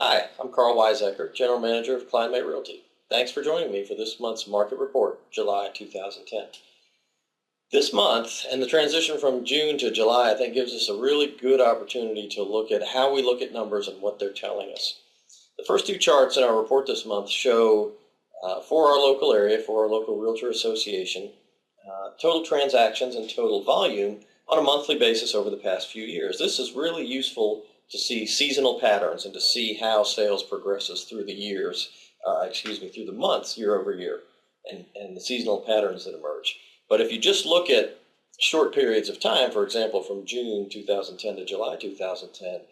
Hi, I'm Karl Waizecker, General Manager of Kline Realty. Thanks for joining me for this month's market report, July 2010. This month, and the transition from June to July, I think gives us a really good opportunity to look at how we look at numbers and what they're telling us. The first two charts in our report this month show, for our local area, for our local realtor association, total transactions and total volume on a monthly basis over the past few years. This is really useful to see seasonal patterns and to see how sales progresses through the years, through the months year over year, and the seasonal patterns that emerge. But if you just look at short periods of time, for example, from June 2010 to July 2010,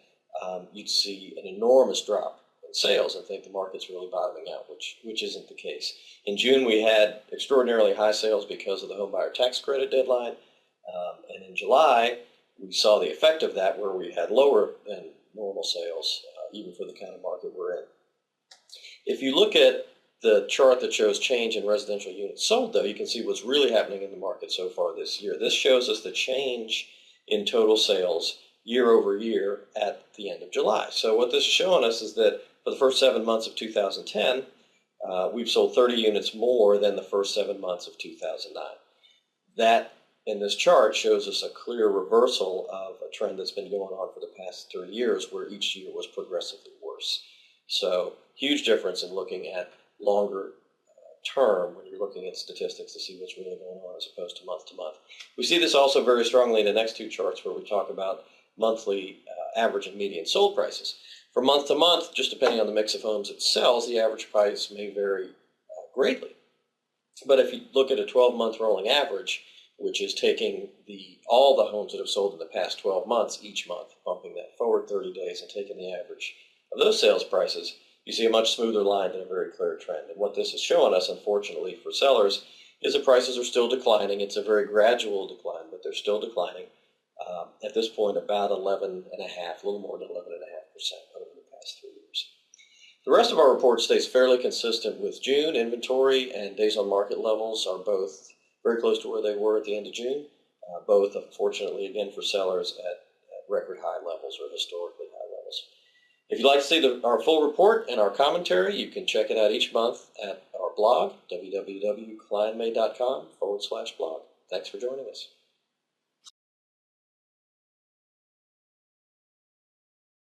you'd see an enormous drop in sales and think the market's really bottoming out, which isn't the case. In June, we had extraordinarily high sales because of the home buyer tax credit deadline, and in July, we saw the effect of that where we had lower than normal sales, even for the kind of market we're in. If you look at the chart that shows change in residential units sold, though, you can see what's really happening in the market so far this year. This shows us the change in total sales year over year at the end of July. So what this is showing us is that for the first 7 months of 2010, we've sold 30 units more than the first 7 months of 2009. That in this chart shows us a clear reversal of a trend that's been going on for the past 3 years, where each year was progressively worse. So huge difference in looking at longer term when you're looking at statistics to see what's really going on as opposed to month. We see this also very strongly in the next two charts where we talk about monthly average and median sold prices. From month to month, just depending on the mix of homes it sells, the average price may vary greatly. But if you look at a 12-month rolling average, which is taking all the homes that have sold in the past 12 months each month, bumping that forward 30 days and taking the average of those sales prices, you see a much smoother line and a very clear trend. And what this is showing us, unfortunately, for sellers is that prices are still declining. It's a very gradual decline, but they're still declining. At this point, about 11.5%, a little more than 11.5% over the past 3 years. The rest of our report stays fairly consistent with June. Inventory and days on market levels are both very close to where they were at the end of June, both, unfortunately, again, for sellers at record high levels or historically high levels. If you'd like to see our full report and our commentary, you can check it out each month at our blog, www.klinemay.com/blog. Thanks for joining us.